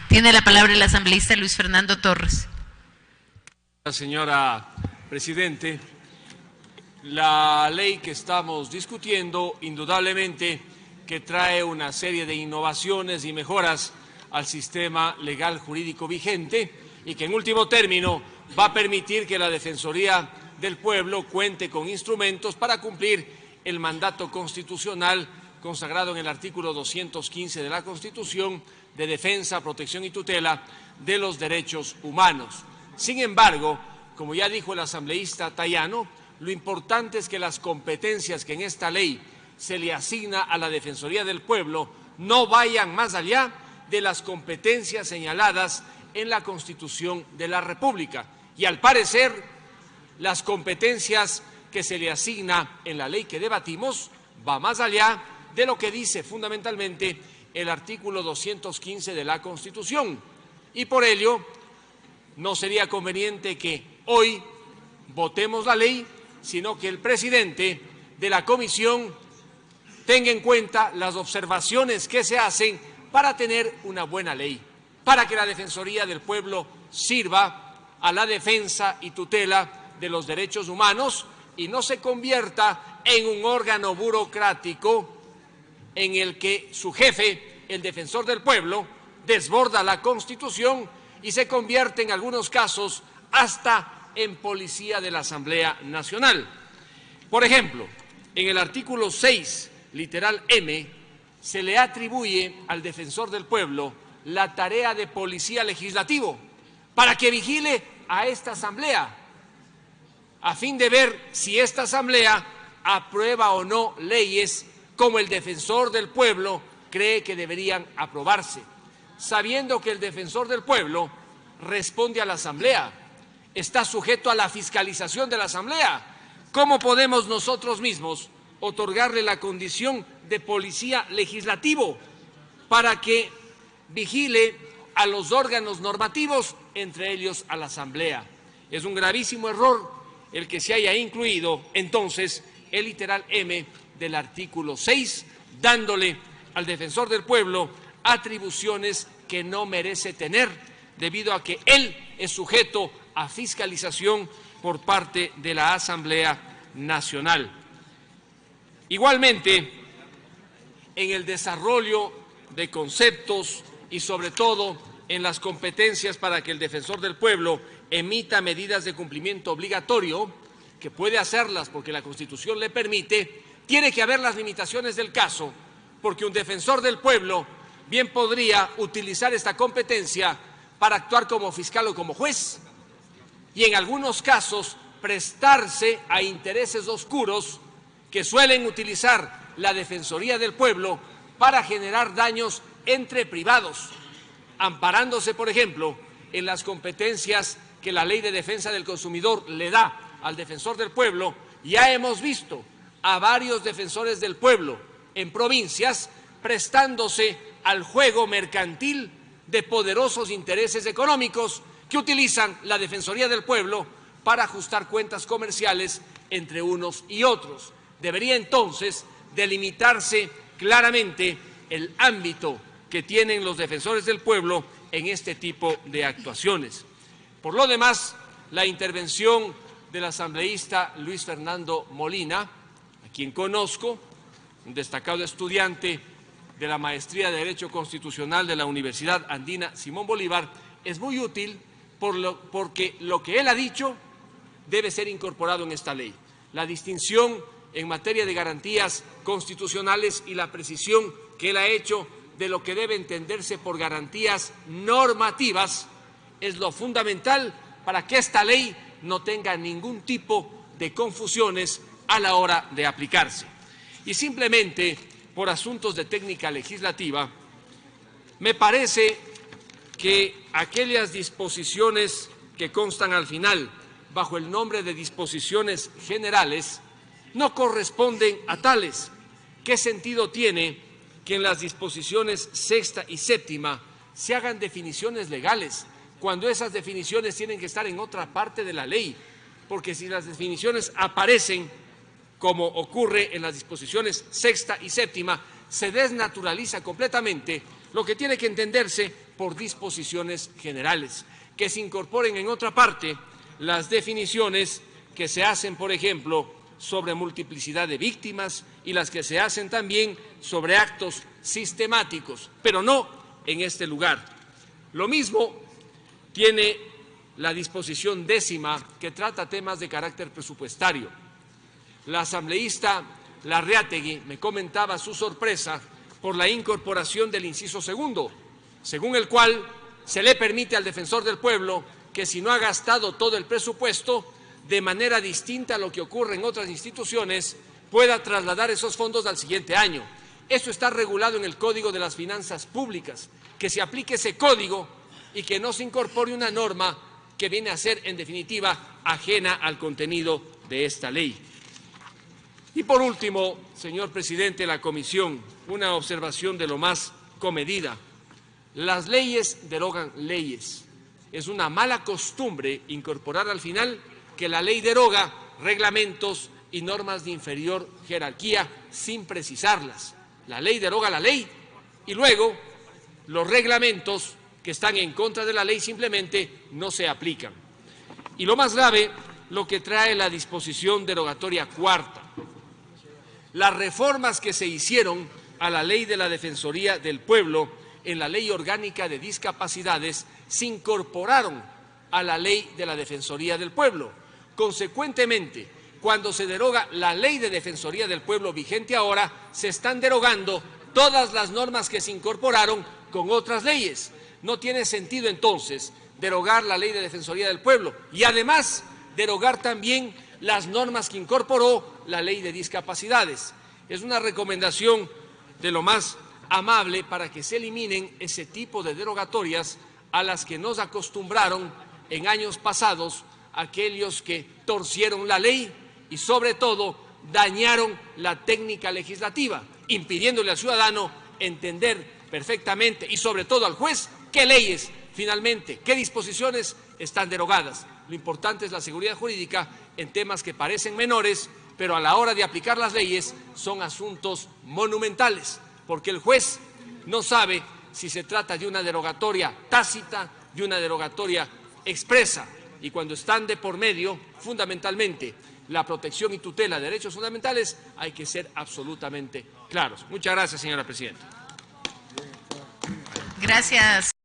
Tiene la palabra el asambleísta Luis Fernando Torres. Señora Presidente, la ley que estamos discutiendo indudablemente que trae una serie de innovaciones y mejoras al sistema legal jurídico vigente y que en último término va a permitir que la Defensoría del Pueblo cuente con instrumentos para cumplir el mandato constitucional consagrado en el artículo 215 de la Constitución de defensa, protección y tutela de los derechos humanos. Sin embargo, como ya dijo el asambleísta Tayano, lo importante es que las competencias que en esta ley se le asigna a la Defensoría del Pueblo no vayan más allá de las competencias señaladas en la Constitución de la República. Y al parecer, las competencias que se le asigna en la ley que debatimos va más allá de lo que dice fundamentalmente el artículo 215 de la Constitución. Y por ello, no sería conveniente que hoy votemos la ley, sino que el presidente de la comisión tenga en cuenta las observaciones que se hacen para tener una buena ley, para que la Defensoría del Pueblo sirva a la defensa y tutela de los derechos humanos y no se convierta en un órgano burocrático en el que su jefe, el Defensor del Pueblo, desborda la Constitución y se convierte en algunos casos hasta en policía de la Asamblea Nacional. Por ejemplo, en el artículo 6, literal M, se le atribuye al Defensor del Pueblo la tarea de policía legislativo para que vigile a esta Asamblea, a fin de ver si esta Asamblea aprueba o no leyes como el Defensor del Pueblo cree que deberían aprobarse, sabiendo que el Defensor del Pueblo responde a la Asamblea, está sujeto a la fiscalización de la Asamblea. ¿Cómo podemos nosotros mismos otorgarle la condición de policía legislativo para que vigile a los órganos normativos, entre ellos a la Asamblea? Es un gravísimo error el que se haya incluido entonces el literal M del artículo 6, dándole al Defensor del Pueblo atribuciones que no merece tener, debido a que él es sujeto a fiscalización por parte de la Asamblea Nacional. Igualmente, en el desarrollo de conceptos y sobre todo en las competencias para que el Defensor del Pueblo emita medidas de cumplimiento obligatorio, que puede hacerlas porque la Constitución le permite, tiene que haber las limitaciones del caso, porque un Defensor del Pueblo bien podría utilizar esta competencia para actuar como fiscal o como juez y en algunos casos prestarse a intereses oscuros que suelen utilizar la Defensoría del Pueblo para generar daños entre privados, amparándose, por ejemplo, en las competencias que la Ley de Defensa del Consumidor le da al Defensor del Pueblo. Ya hemos visto a varios defensores del pueblo en provincias prestándose al juego mercantil de poderosos intereses económicos que utilizan la Defensoría del Pueblo para ajustar cuentas comerciales entre unos y otros. Debería entonces delimitarse claramente el ámbito que tienen los defensores del pueblo en este tipo de actuaciones. Por lo demás, la intervención del asambleísta Luis Fernando Molina, a quien conozco, un destacado estudiante de la Maestría de Derecho Constitucional de la Universidad Andina Simón Bolívar, es muy útil porque lo que él ha dicho debe ser incorporado en esta ley. La distinción en materia de garantías constitucionales y la precisión que él ha hecho de lo que debe entenderse por garantías normativas es lo fundamental para que esta ley no tenga ningún tipo de confusiones a la hora de aplicarse. Y simplemente por asuntos de técnica legislativa, me parece que aquellas disposiciones que constan al final bajo el nombre de disposiciones generales no corresponden a tales. ¿Qué sentido tiene que en las disposiciones sexta y séptima se hagan definiciones legales cuando esas definiciones tienen que estar en otra parte de la ley? Porque si las definiciones aparecen, como ocurre en las disposiciones sexta y séptima, se desnaturaliza completamente lo que tiene que entenderse por disposiciones generales, que se incorporen en otra parte las definiciones que se hacen, por ejemplo, sobre multiplicidad de víctimas y las que se hacen también sobre actos sistemáticos, pero no en este lugar. Lo mismo tiene la disposición 10ª, que trata temas de carácter presupuestario. La asambleísta Larreategui me comentaba su sorpresa por la incorporación del inciso 2, según el cual se le permite al defensor del pueblo que, si no ha gastado todo el presupuesto, de manera distinta a lo que ocurre en otras instituciones, pueda trasladar esos fondos al siguiente año. Eso está regulado en el Código de las Finanzas Públicas, que se aplique ese código y que no se incorpore una norma que viene a ser, en definitiva, ajena al contenido de esta ley. Y por último, señor presidente de la Comisión, una observación de lo más comedida. Las leyes derogan leyes. Es una mala costumbre incorporar al final que la ley deroga reglamentos y normas de inferior jerarquía sin precisarlas. La ley deroga la ley y luego los reglamentos que están en contra de la ley simplemente no se aplican. Y lo más grave, lo que trae la disposición derogatoria 4ª. Las reformas que se hicieron a la ley de la Defensoría del Pueblo en la Ley Orgánica de Discapacidades se incorporaron a la ley de la Defensoría del Pueblo. Consecuentemente, cuando se deroga la Ley de Defensoría del Pueblo vigente ahora, se están derogando todas las normas que se incorporaron con otras leyes. No tiene sentido entonces derogar la Ley de Defensoría del Pueblo y además derogar también las normas que incorporó la Ley de Discapacidades. Es una recomendación de lo más amable para que se eliminen ese tipo de derogatorias a las que nos acostumbraron en años pasados aquellos que torcieron la ley y sobre todo dañaron la técnica legislativa, impidiéndole al ciudadano entender perfectamente y sobre todo al juez qué leyes finalmente, qué disposiciones están derogadas. Lo importante es la seguridad jurídica en temas que parecen menores, pero a la hora de aplicar las leyes son asuntos monumentales, porque el juez no sabe si se trata de una derogatoria tácita, de una derogatoria expresa, y cuando están de por medio, fundamentalmente, la protección y tutela de derechos fundamentales, hay que ser absolutamente claros. Muchas gracias, señora presidenta. Gracias.